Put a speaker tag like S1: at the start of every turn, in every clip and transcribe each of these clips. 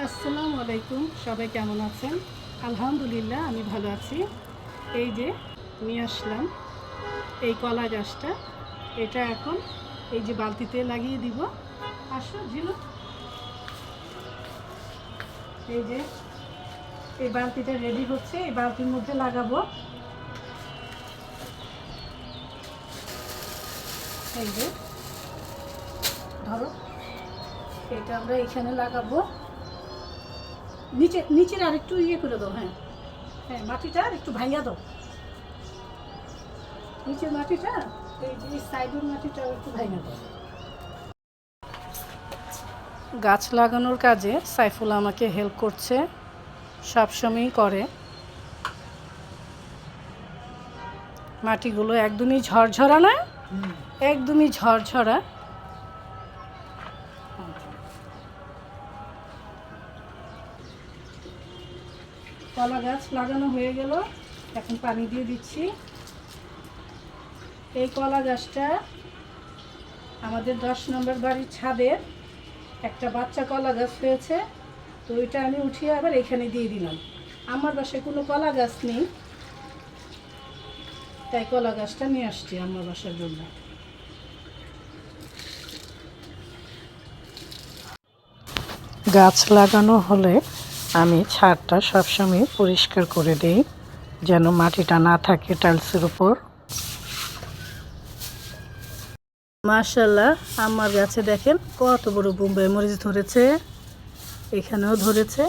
S1: আসসালামু আলাইকুম, সবাই কেমন আছেন? আলহামদুলিল্লাহ আমি ভালো আছি। এই যে নিয়ে আসলাম এই কলা গাছটা, এটা এখন এই যে বালতিতে লাগিয়ে দিব। আসো ঝিনু, এই যে এই বালতিটা রেডি হচ্ছে, এই বালতির মধ্যে লাগাবো। এই যে ধরো, এটা আমরা এখানে লাগাবো। নিচের আর একটু ইয়ে করে দাও। হ্যাঁ হ্যাঁ, মাটিটা আর একটু ভাঙিয়ে দাও। নিচের মাটিটা, এই যে সাইডের মাটিটা একটু ভাঙিয়ে দাও। গাছ লাগানোর কাজে সাইফুল আমাকে হেল্প করছে, সবসময়ই করে। মাটিগুলো একদমই ঝরঝরা না, একদমই ঝরঝরা। কলা গাছ লাগানো হয়ে গেল, এখন পানি দিয়ে দিচ্ছি। এই কলা গাছটা আমাদের 10 নম্বর বাড়ির ছাদের একটা বাচ্চা কলা গাছ হয়েছে, তো ওইটা আমি উঠিয়ে আবার এখানে দিয়ে দিলাম। আমার বাসায় কোনো কলা গাছ নেই, তাই কলা গাছটা নিয়ে আসছি আমার বাসার জন্য। গাছ লাগানো হলে আমি ছাদটা সবসময় পরিষ্কার করে দিই, যেন মাটিটা না থাকে টাইলসের উপর। মাশাআল্লাহ, আমার গাছে দেখেন কত বড় বোম্বাই মরিচ ধরেছে, এখানেও ধরেছে।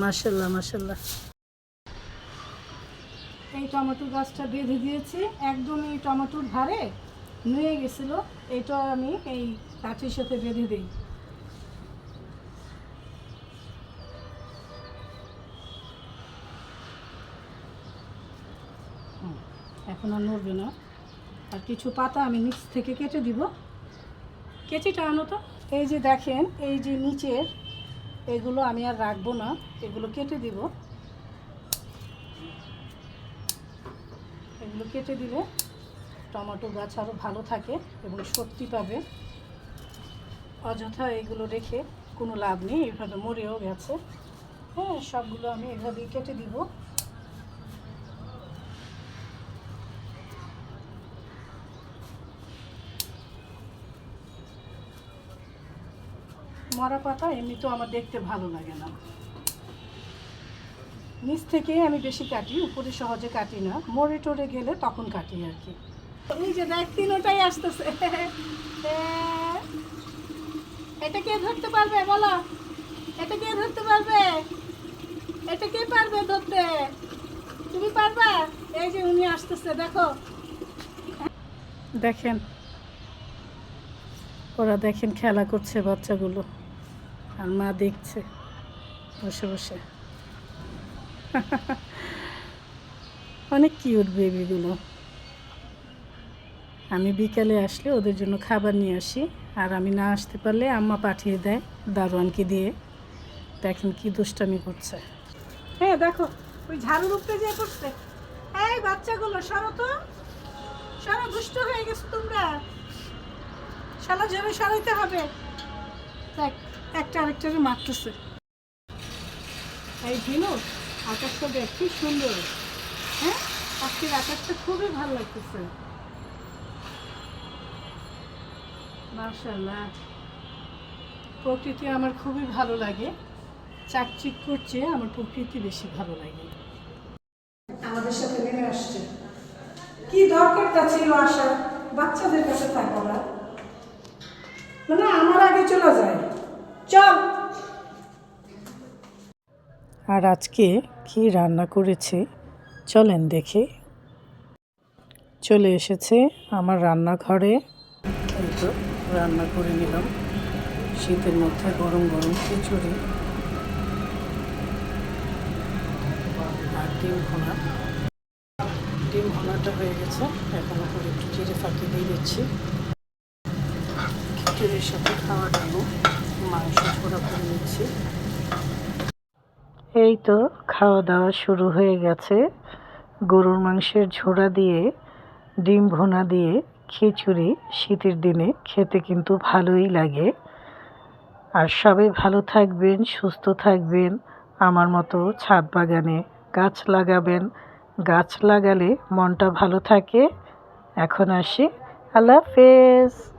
S1: মাশাআল্লাহ মাশাআল্লাহ। এই টমেটো গাছটা বেঁধে দিয়েছি, একদমই টমেটোর ধারে নুয়ে গেছিল, এইটা আমি এই কাঠির সাথে বেঁধে দিই। এখন আর নড়বে না। আর কিছু পাতা আমি নিচ থেকে কেটে দিব। কেচিটা আনো তো। এই যে দেখেন, এই যে নিচের এগুলো আমি আর রাখবো না, এগুলো কেটে দিব। এগুলো কেটে দিলে টমেটো গাছ আরও ভালো থাকে এবং শক্তি পাবে। অযথা এগুলো রেখে কোনো লাভ নেই, এভাবে মরেও গেছে। হ্যাঁ, সবগুলো আমি এভাবেই কেটে দিব। মরা পাতা এমনিতেও আমার দেখতে ভালো লাগে না, নিচ থেকে আমি বেশি কাটি, উপরে সহজে কাটি না, মরে টরে গেলে তখন কাটি আর কি। এই যে দেখ, তিনটাই আসতেছে। এটা কে ধরতে পারবে বলো? এটা কে ধরতে পারবে? এটা কে পারবে ধরতে? তুমি পারবা? এই যে উনি আসতেছে, দেখো। দেখেন ওরা, দেখেন খেলা করছে বাচ্চাগুলো, আর মা দেখছে বসে বসে। অনেক কিউট বেবিগুলো। আমি বিকালে আসলে ওদের জন্য খাবার নিয়ে আসি, আর আমি না আসতে পারলে আম্মা পাঠিয়ে দেয় দারোয়ানকে দিয়ে। দেখেন কি দুষ্টামি করছে। হ্যাঁ দেখো, ওই ঝাড়ুর উপরে যে করছে। এই বাচ্চাগুলো সরো তো, সরো, দুষ্ট হয়ে গেছো তোমরা। শালা ঝেড়ে সরাইতে হবে। দেখ, একটা আরেকটারে মারতেছে। এই ঝিনুক, আকাশটা দেখ কি সুন্দর। হ্যাঁ, আজকের আকাশটা খুবই ভালো লাগতেছে। মাশাআল্লাহ, প্রকৃতি আমার খুবই ভালো লাগে। চাকচিক করছে, আমার প্রকৃতি বেশি ভালো লাগে। আমাদের সাথে নেমে আসছে। কি দরকারটা ছিল আসার? বাচ্চাদের কাছে থাকবো না, মানে আমার আগে চলে যায়। চল। আর আজকে কি রান্না করেছে চলেন দেখি। চলে এসেছে আমার রান্নাঘরে, এই তো রান্না করে নিলাম। শীতের মধ্যে গরম গরম খিচুড়ি আর ডিম ভোনা। ডিম ভোনাটা হয়ে গেছে, এখন উপরে একটু জিরে ফাঁকি দিয়ে দিচ্ছি। খিচুড়ির সাথে খাওয়ার জন্য মাংস ঝোড়া করে নিচ্ছি। এই তো খাওয়া দাওয়া শুরু হয়ে গেছে। গরুর মাংসের ঝোড়া দিয়ে ডিম ভুনা দিয়ে খিচুড়ি শীতের দিনে খেতে কিন্তু ভালোই লাগে। আর সবাই ভালো থাকবেন, সুস্থ থাকবেন। আমার মতো ছাদ বাগানে গাছ লাগাবেন। গাছ লাগালে মনটা ভালো থাকে। এখন আসি, আল্লাহ হাফেজ।